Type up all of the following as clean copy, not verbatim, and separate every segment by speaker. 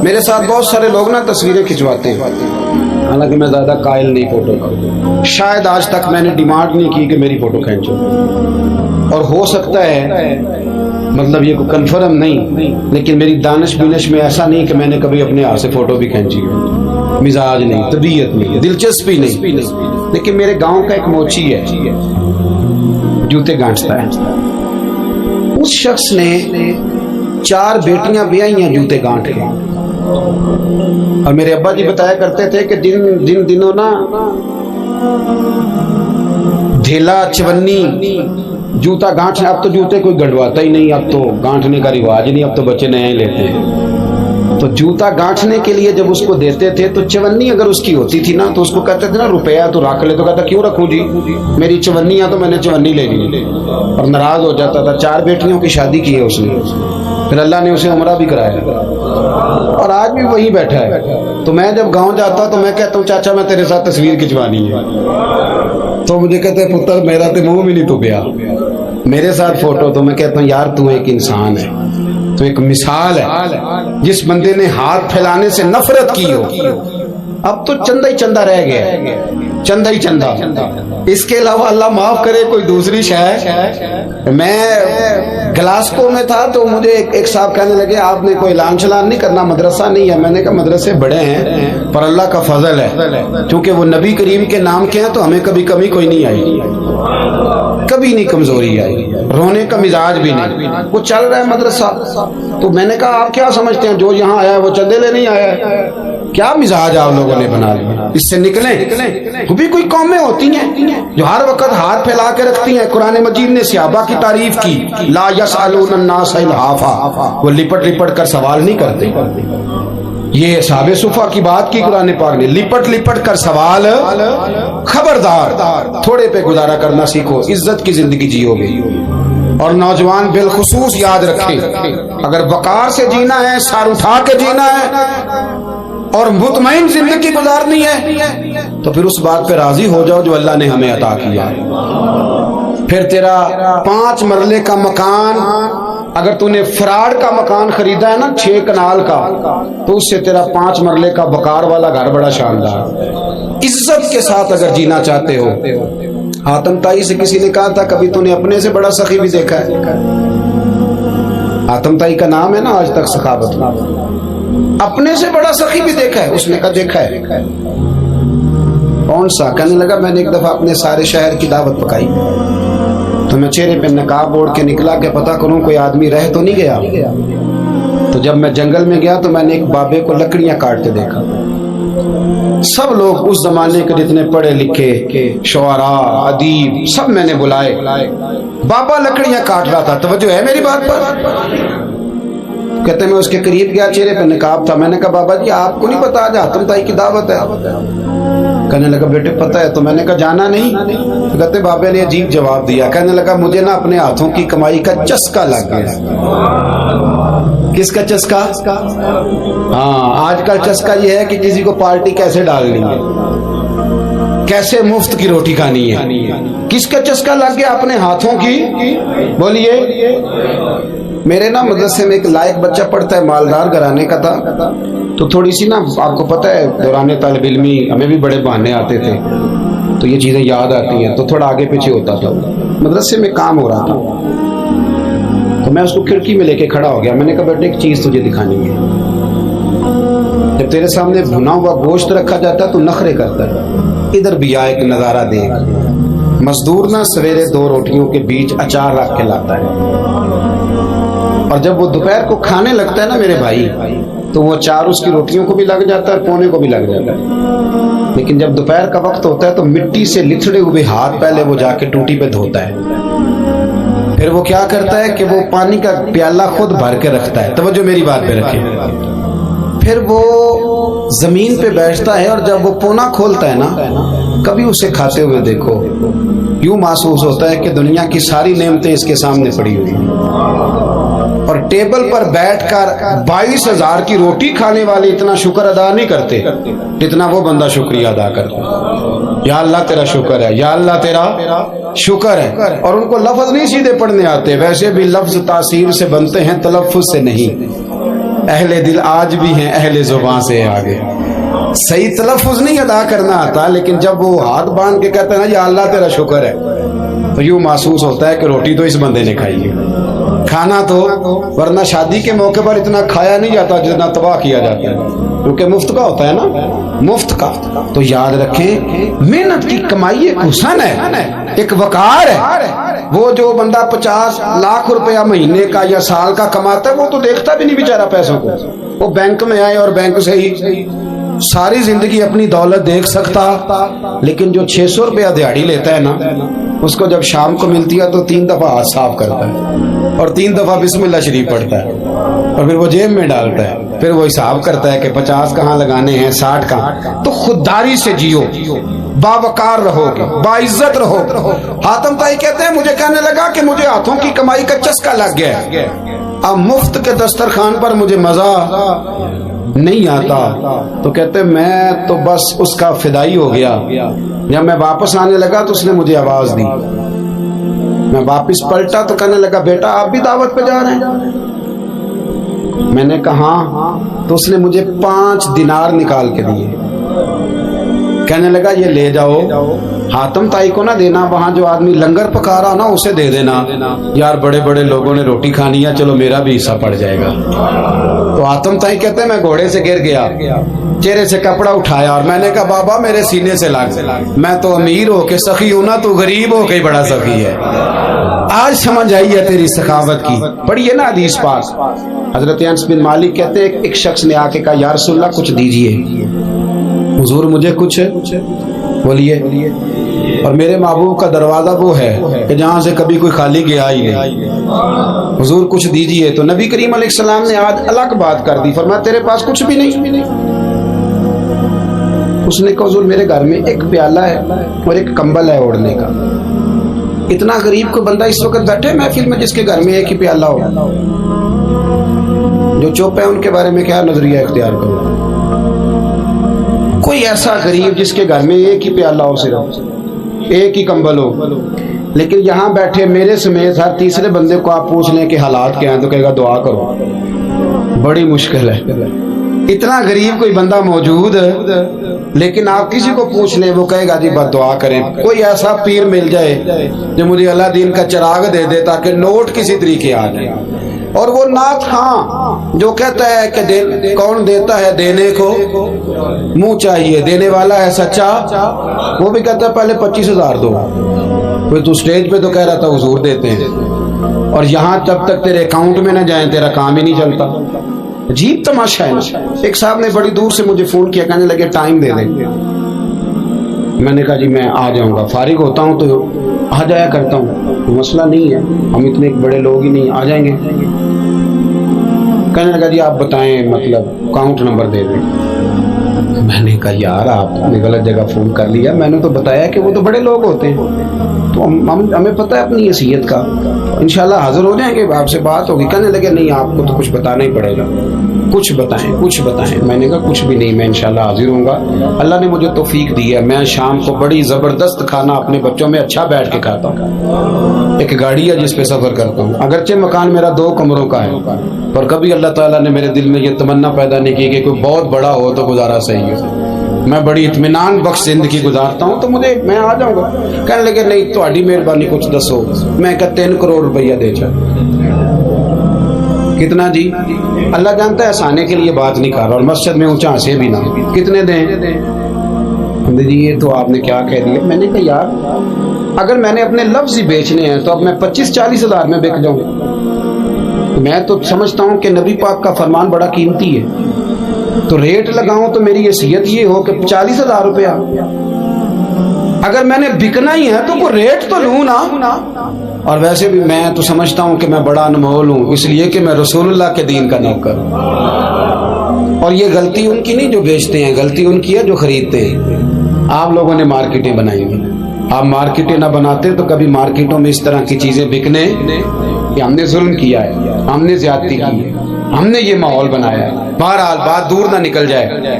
Speaker 1: میرے ساتھ بہت سارے لوگ نا تصویریں کھنچواتے ہیں، حالانکہ میں زیادہ قائل نہیں فوٹو کا، شاید آج تک میں نے ڈیمانڈ نہیں کی کہ میری فوٹو کھینچو، اور ہو سکتا ہے مطلب یہ کوئی کنفرم نہیں، لیکن میری دانش بینش میں ایسا نہیں کہ میں نے کبھی اپنے ہاتھ سے فوٹو بھی کھینچی ہو، مزاج نہیں، طبیعت نہیں، دلچسپی نہیں۔ لیکن میرے گاؤں کا ایک موچی ہے، جوتے گانٹتا ہے، اس شخص نے 4 بیٹیاں بیائی ہیں جوتے گانٹ کے، اور میرے ابا جی بتایا کرتے تھے کہ دنوں نا ڈھیلا چونی جوتا گانٹنا، اب تو جوتے کوئی گنڈواتا ہی نہیں، اب تو گانٹنے کا رواج ہی نہیں، اب تو بچے نئے ہی لیتے ہیں۔ تو جوتا گانٹنے کے لیے جب اس کو دیتے تھے تو چونی اگر اس کی ہوتی تھی نا تو اس کو کہتے تھے نا روپیہ تو رکھ لے، تو کہتا کیوں رکھوں جی، میری چونیاں تو میں نے چونی لے لی، اور ناراض ہو جاتا تھا۔ 4 بیٹیوں کی شادی کی ہے اس نے، پھر اللہ نے اسے عمرہ بھی کرایا، اور آج بھی وہیں بیٹھا ہے۔ تو میں جب گاؤں جاتا تو میں کہتا ہوں چاچا میں تیرے ساتھ تصویر کھنچوانی ہے، تو مجھے کہتے ہیں پتر میرا تو منہ بھی نہیں تو گیا میرے ساتھ فوٹو، تو میں کہتا ہوں یار تو ایک انسان ہے، تو ایک مثال ہے، جس بندے نے ہاتھ پھیلانے سے نفرت کی ہو، اب تو چندہ ہی چندہ رہ گیا، چندہ ہی چندہ، اس کے علاوہ اللہ معاف کرے کوئی دوسری شے۔ میں گلاسکو میں تھا تو مجھے ایک صاحب کہنے لگے آپ نے کوئی اعلان چلان نہیں کرنا، مدرسہ نہیں ہے؟ میں نے کہا مدرسے بڑے ہیں پر اللہ کا فضل ہے، کیونکہ وہ نبی کریم کے نام کے ہیں تو ہمیں کبھی کمی کوئی نہیں آئی، کبھی نہیں کمزوری آئی، رونے کا مزاج بھی نہیں، وہ چل رہا ہے مدرسہ۔ تو میں نے کہا آپ کیا سمجھتے ہیں جو یہاں آیا ہے وہ چندے لے نہیں آیا ہے؟ کیا مزاج آپ لوگوں نے بنا لیا، اس سے نکلیں۔ وہ بھی کوئی قومیں ہوتی ہیں جو ہر وقت ہاتھ پھیلا کے رکھتی ہیں۔ قرآن مجید نے صحابہ کی تعریف کی، لا یسألون الناس الحافا، وہ لپٹ لپٹ کر سوال نہیں کرتے۔ یہ اصحاب صفا کی بات کی قرآن پاک نے، لپٹ لپٹ کر سوال، خبردار تھوڑے پہ گزارا کرنا سیکھو، عزت کی زندگی جیو گے۔ اور نوجوان بالخصوص یاد رکھیں، اگر وقار سے جینا ہے، سر اٹھا کے جینا ہے اور مطمئن زندگی گزارنی ہے تو پھر اس بات پہ راضی ہو جاؤ جو اللہ نے ہمیں عطا کیا ہے۔ پھر تیرا 5 مرلے کا مکان، اگر تو نے فراڈ کا مکان خریدا ہے نا 6 کنال کا، تو اس سے تیرا 5 مرلے کا وقار والا گھر بڑا شاندار۔ عزت کے ساتھ اگر جینا چاہتے ہو، حاتم تائی سے کسی نے کہا تھا کبھی تو نے اپنے سے بڑا سخی بھی دیکھا ہے؟ حاتم تائی کا نام ہے نا آج تک سخاوت میں، اپنے سے بڑا سخی بھی دیکھا ہے؟ اس نے کہا دیکھا ہے۔ کون سا؟ کہنے لگا میں نے ایک دفعہ اپنے سارے شہر کی دعوت پکائی تو میں چہرے پہ نقاب اوڑھ کے نکلا کہ پتہ کروں کوئی آدمی رہ تو نہیں گیا۔ تو جب میں جنگل میں گیا تو میں نے ایک بابے کو لکڑیاں کاٹتے دیکھا۔ سب لوگ اس زمانے کے جتنے پڑھے لکھے شعراء ادیب سب میں نے بلائے، بابا لکڑیاں کاٹ رہا تھا، توجہ ہے میری بات پر؟ کہتے میں اس کے قریب گیا، چہرے پہ نقاب تھا، میں نے کہا بابا جی آپ کو نہیں پتا آج حاتم تائی کی دعوت ہے؟ کہنے لگا بیٹے پتہ ہے۔ تو میں نے کہا جانا نہیں؟ کہتے بابے نے عجیب جواب دیا، کہنے لگا مجھے نا اپنے ہاتھوں کی کمائی کا چسکا لگ گیا۔ کس کا چسکا؟ ہاں آج کل چسکا یہ ہے کہ کسی کو پارٹی کیسے ڈالنی ہے، کیسے مفت کی روٹی کھانی ہے۔ کس کا چسکا لگ گیا؟ اپنے ہاتھوں کی۔ بولیے۔ میرے نا مدرسے میں ایک لائق بچہ پڑھتا ہے، مالدار گھرانے کا تھا، تو تھوڑی سی نا آپ کو پتہ ہے دوران طالب علمی ہمیں بھی بڑے بہانے آتے تھے تو یہ چیزیں یاد آتی ہیں، تو تھوڑا آگے پیچھے ہوتا تھا۔ مدرسے میں کام ہو رہا تھا تو میں اس کو کھڑکی میں لے کے کھڑا ہو گیا، میں نے کہا بیٹے ایک چیز تجھے دکھانی ہے، جب تیرے سامنے بھنا ہوا گوشت رکھا جاتا ہے تو نخرے کرتا ہے، ادھر بھی آ ایک نظارہ دیکھ۔ مزدور نا سویرے 2 روٹیوں کے بیچ اچار رکھ کے لاتا ہے، اور جب وہ دوپہر کو کھانے لگتا ہے نا میرے بھائی تو وہ اچار اس کی روٹیوں کو بھی لگ جاتا ہے اور پونے کو بھی لگ جاتا ہے، لیکن جب دوپہر کا وقت ہوتا ہے تو مٹی سے لتھڑے ہوئے ہاتھ پہلے وہ جا کے ٹوٹی پہ دھوتا ہے، پھر وہ کیا کرتا ہے کہ وہ پانی کا پیالہ خود بھر کے رکھتا ہے، توجہ میری بات پہ رکھیں، پھر وہ زمین پہ بیٹھتا ہے اور جب وہ پونا کھولتا ہے نا، کبھی اسے کھاتے ہوئے دیکھو یوں محسوس ہوتا ہے کہ دنیا کی ساری نعمتیں اس کے سامنے پڑی ہوئی ہیں، اور ٹیبل پر بیٹھ کر 22,000 کی روٹی کھانے والے اتنا شکر ادا نہیں کرتے جتنا وہ بندہ شکریہ ادا کرتا۔ یا اللہ تیرا شکر ہے، یا اللہ تیرا شکر ہے، اور ان کو لفظ نہیں سیدھے پڑھنے آتے، ویسے بھی لفظ تاثیر سے بنتے ہیں تلفظ سے نہیں۔ اہل دل آج بھی ہیں، اہل زبان سے آگے. صحیح تلفظ نہیں ادا کرنا آتا، لیکن جب وہ ہاتھ باندھ کے کہتے ہیں نا یا اللہ تیرا شکر ہے، تو یوں محسوس ہوتا ہے کہ روٹی تو اس بندے نے کھائی ہے، کھانا تو، ورنہ شادی کے موقع پر اتنا کھایا نہیں جاتا جتنا تباہ کیا جاتا ہے، کیونکہ مفت کا ہوتا ہے نا، مفت کا. تو یاد رکھیں محنت کی کمائی ایک حسن ہے، ایک وقار ہے. وہ جو بندہ 50 لاکھ روپیہ مہینے کا یا سال کا کماتا ہے وہ تو دیکھتا بھی نہیں بیچارہ پیسوں کو، وہ بینک میں آئے اور بینک سے ہی ساری زندگی اپنی دولت دیکھ سکتا. لیکن جو 600 روپیہ دیہاڑی لیتا ہے نا، اس کو جب شام کو ملتی ہے تو 3 دفعہ ہاتھ صاف کرتا ہے اور 3 دفعہ بسم اللہ شریف پڑھتا ہے اور پھر وہ جیب میں ڈالتا ہے، پھر وہ حساب کرتا ہے کہ 50 کہاں لگانے ہیں، 60 کہاں. تو خودداری سے جیو، باوقار رہو گے، باعزت رہو. حاتم طائی کہتے ہیں مجھے کہنے لگا کہ مجھے ہاتھوں کی کمائی کا چسکا لگ گیا ہے، اب مفت کے دسترخوان پر مجھے مزہ نہیں آتا. تو کہتے میں تو بس اس کا فدائی ہو گیا. جب میں واپس آنے لگا تو اس نے مجھے آواز دی، میں واپس پلٹا تو کہنے لگا بیٹا آپ بھی دعوت پہ جا رہے ہیں؟ میں نے کہا ہاں. تو اس نے مجھے 5 دینار نکال کے دیے، کہنے لگا یہ لے جاؤ، حاتم طائی کو نہ دینا، وہاں جو آدمی لنگر پکا رہا نا اسے دے دینا، یار بڑے بڑے لوگوں نے روٹی کھانی ہے، چلو میرا بھی حصہ پڑ جائے گا. تو حاتم طائی کہتے ہیں میں گھوڑے سے گر گیا، چہرے سے کپڑا اٹھایا اور میں نے کہا بابا میرے سینے سے لگ، میں تو امیر ہو کے سخی ہوں نا، تو غریب ہو کے بڑا سخی ہے. آج سمجھ آئی ہے تیری سخاوت کی. پڑھیے نا حدیث پاک، حضرت انس بن مالک کہتے ہیں ایک شخص نے آ کے کہا یا رسول اللہ کچھ دیجئے، حضور مجھے کچھ بولیے. اور میرے محبوب کا دروازہ وہ ہے کہ جہاں سے کبھی کوئی خالی گیا ہی نہیں، حضور کچھ دیجئے. تو نبی کریم علیہ السلام نے آج الگ بات کر دی، فرمایا تیرے پاس کچھ بھی نہیں؟ اس نے کہا حضور میرے گھر میں ایک پیالہ ہے اور ایک کمبل ہے اوڑھنے کا. اتنا غریب کو بندہ اس وقت بیٹھے محفل میں جس کے گھر میں ایک ہی پیالہ ہو. جو چوپ ہے ان کے بارے میں کیا نظریہ اختیار کرو؟ کوئی ایسا غریب جس کے گھر میں ایک ہی پیالہ ہو، صرف ایک ہی کمبل ہو. لیکن یہاں بیٹھے میرے سمیت ہر تیسرے بندے کو آپ پوچھ لیں کہ حالات کیا ہیں تو کہے گا دعا کرو. بڑی مشکل ہے. اتنا غریب کوئی بندہ موجود ہے، لیکن آپ کسی کو پوچھ لیں وہ کہے گا جی بس دعا کریں. کوئی ایسا پیر مل جائے جو مجھے اللہ دین کا چراغ دے دے تاکہ نوٹ کسی طریقے آ جائے. اور وہ نعت خاں جو کہتا ہے کہ کون دیتا ہے دینے کو منہ چاہیے، دینے والا ہے سچا، وہ بھی کہتا ہے پہلے 25,000 دو. کوئی تو سٹیج پہ تو کہہ رہا تھا حضور دیتے ہیں، اور یہاں جب تک تیرے اکاؤنٹ میں نہ جائیں تیرا کام ہی نہیں چلتا. عجیب تماشا ہے نا. ایک صاحب نے بڑی دور سے مجھے فون کیا، کہنے لگے ٹائم دے دیں. میں نے کہا جی میں آ جاؤں گا، فارغ ہوتا ہوں تو آ جایا کرتا ہوں، مسئلہ نہیں ہے، ہم اتنے بڑے لوگ ہی نہیں، آ جائیں گے. کہنے لگا جی آپ بتائیں مطلب اکاؤنٹ نمبر دے دیں. میں نے کہا یار آپ نے غلط جگہ فون کر لیا، میں نے تو بتایا کہ وہ تو بڑے لوگ ہوتے ہیں، تو ہمیں پتہ ہے اپنی حیثیت کا، انشاءاللہ حاضر ہو جائیں گے، آپ سے بات ہوگی. کہنے لگے نہیں آپ کو تو کچھ بتانا ہی پڑے گا، کچھ بتائیں کچھ بتائیں. میں نے کہا کچھ بھی نہیں، میں انشاءاللہ حاضر ہوں گا. اللہ نے مجھے توفیق دی ہے، میں شام کو بڑی زبردست کھانا اپنے بچوں میں اچھا بیٹھ کے کھاتا ہوں. ایک گاڑی ہے جس پہ سفر کرتا ہوں، اگرچہ مکان میرا 2 کمروں کا ہے، پر کبھی اللہ تعالیٰ نے میرے دل میں یہ تمنا پیدا نہیں کی کہ کوئی بہت بڑا ہو تو گزارا صحیح ہو. میں بڑی اطمینان بخش زندگی گزارتا ہوں، تو میں آ جاؤں گا. کہنے لگے نہیں تہاڈی مہربانی کچھ دسو. میں کہا 3 کروڑ روپیہ دے چل. کتنا جی؟ اللہ جانتا ہے ہنسانے کے لیے بات نہیں کر رہا، اور مسجد میں اونچا ہنسے بھی نہ. کتنے دیں؟ جی یہ تو آپ نے کیا کہہ دیا. میں نے کہا یار اگر میں نے اپنے لفظ ہی بیچنے ہیں تو اب میں 25-40 ہزار میں بک جاؤں. میں تو سمجھتا ہوں کہ نبی پاک کا فرمان بڑا قیمتی ہے، تو ریٹ لگاؤں تو میری حیثیت یہ ہو کہ 40,000 روپیہ. اگر میں نے بکنا ہی ہے تو کوئی ریٹ تو لوں نا. اور ویسے بھی میں تو سمجھتا ہوں کہ میں بڑا انمول ہوں، اس لیے کہ میں رسول اللہ کے دین کا نوکر ہوں. اور یہ غلطی ان کی نہیں جو بیچتے ہیں، غلطی ان کی ہے جو خریدتے ہیں. آپ لوگوں نے مارکیٹیں بنائی ہیں، آپ مارکیٹیں نہ بناتے تو کبھی مارکیٹوں میں اس طرح کی چیزیں بکنے کہ ہم نے ظلم کیا ہے، ہم نے زیادتی کی ہے، ہم نے یہ ماحول بنایا ہے. بہرحال بات دور نہ نکل جائے،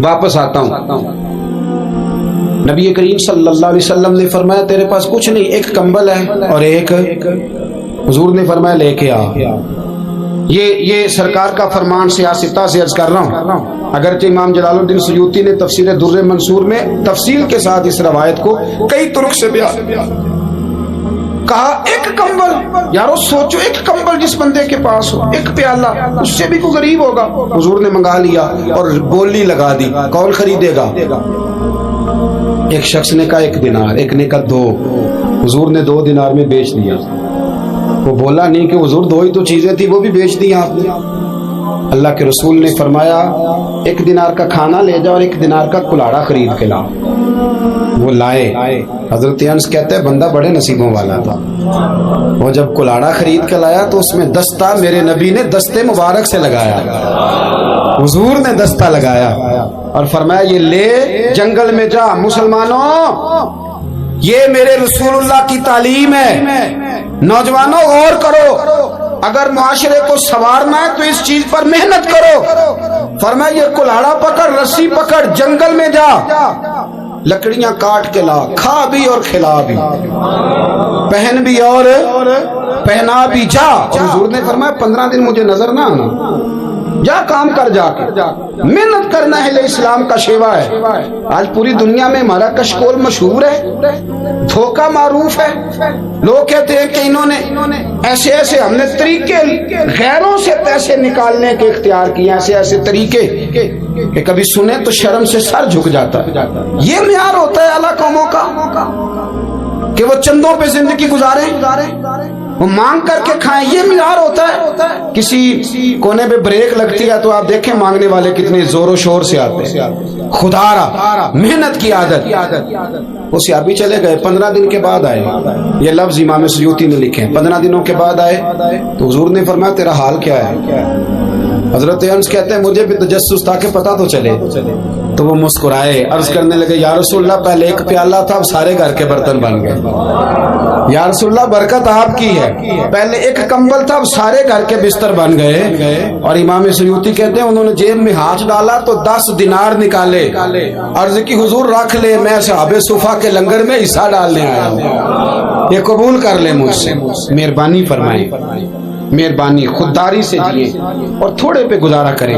Speaker 1: واپس آتا ہوں. نبی کریم صلی اللہ علیہ وسلم نے فرمایا تیرے پاس کچھ نہیں، ایک کمبل ہے اور ایک. حضور نے فرمایا لے کے آ. یہ سرکار کا فرمان سیاستہ سے عرض کر رہا ہوں. اگرچہ امام جلال الدین سیوطی نے تفسیر در منصور میں تفصیل کے ساتھ اس روایت کو کئی طرق سے بیان کہا. ایک کمبل، یارو سوچو، ایک کمبل جس بندے کے پاس ہو، ایک پیالہ، اس سے بھی کوئی غریب ہوگا. حضور نے منگا لیا اور بولی لگا دی، کون خریدے گا؟ ایک شخص نے کہا 1 دینار، ایک نے کہا 2. حضور نے 2 دینار میں بیچ دیا. وہ بولا نہیں کہ حضور 2 ہی تو چیزیں تھی، وہ بھی بیچ دی آپ نے. اللہ کے رسول نے فرمایا 1 دینار کا کھانا لے جاؤ اور 1 دینار کا کلاڑا خرید کے لاؤ. وہ لائے. حضرت انس کہتے ہیں بندہ بڑے نصیبوں والا تھا. وہ جب کلاڑا خرید کے لایا تو اس میں دستہ میرے نبی نے دستے مبارک سے لگایا، حضور نے دستہ لگایا اور فرمایا یہ لے جنگل میں جا. مسلمانوں، یہ میرے رسول اللہ کی تعلیم ہے. نوجوانوں غور کرو، اگر معاشرے کو سنوارنا ہے تو اس چیز پر محنت کرو. فرمایا یہ کلاڑا پکڑ، رسی پکڑ، جنگل میں جا، لکڑیاں کاٹ کے لا، کھا بھی اور کھلا بھی، پہن بھی اور پہنا بھی. جا. حضور نے فرمایا 15 دن مجھے نظر نہ آنا، جا کام کر، جا کے محنت کرنا ہے. اسلام کا شیوا ہے. آج پوری دنیا میں ہمارا کشکول مشہور ہے، دھوکہ معروف ہے. لوگ کہتے ہیں کہ انہوں نے ایسے ہم نے طریقے غیروں سے پیسے نکالنے کے اختیار کیے، ایسے طریقے کہ کبھی سنے تو شرم سے سر جھک جاتا ہے. یہ معیار ہوتا ہے اعلیٰ قوموں کا کہ وہ چندوں پہ زندگی گزاریں، وہ مانگ کر کے کھائیں. یہ معیار ہوتا ہے. کسی کونے پہ بریک لگتی ہے تو آپ دیکھیں مانگنے والے کتنے زور و شور سے آتے ہیں. خدارا محنت کی عادت. وہ صحابی چلے گئے، 15 دن کے بعد آئے. یہ لفظ امام سیوطی نے لکھے. 15 دنوں کے بعد آئے تو حضور نے فرمایا تیرا حال کیا ہے؟ حضرت انس کہتے ہیں مجھے بھی تجسس تھا کہ پتہ تو چلے. تو وہ مسکرائے، عرض کرنے لگے یا رسول اللہ پہلے 1 پیالہ تھا، اب سارے گھر کے برتن بن گئے. یا رسول اللہ برکت آپ کی ہے، پہلے 1 کمبل تھا، اب سارے گھر کے بستر بن گئے. اور امام سیوطی کہتے ہیں انہوں نے جیب میں ہاتھ ڈالا تو 10 دینار نکالے. عرض کی حضور رکھ لے، میں صحابہ صفا کے لنگر میں حصہ ڈالنے آیا ہوں، یہ قبول کر لے مجھ سے. مہربانی فرمائیں، مہربانی، خودداری سے جیے اور تھوڑے پہ گزارا کریں.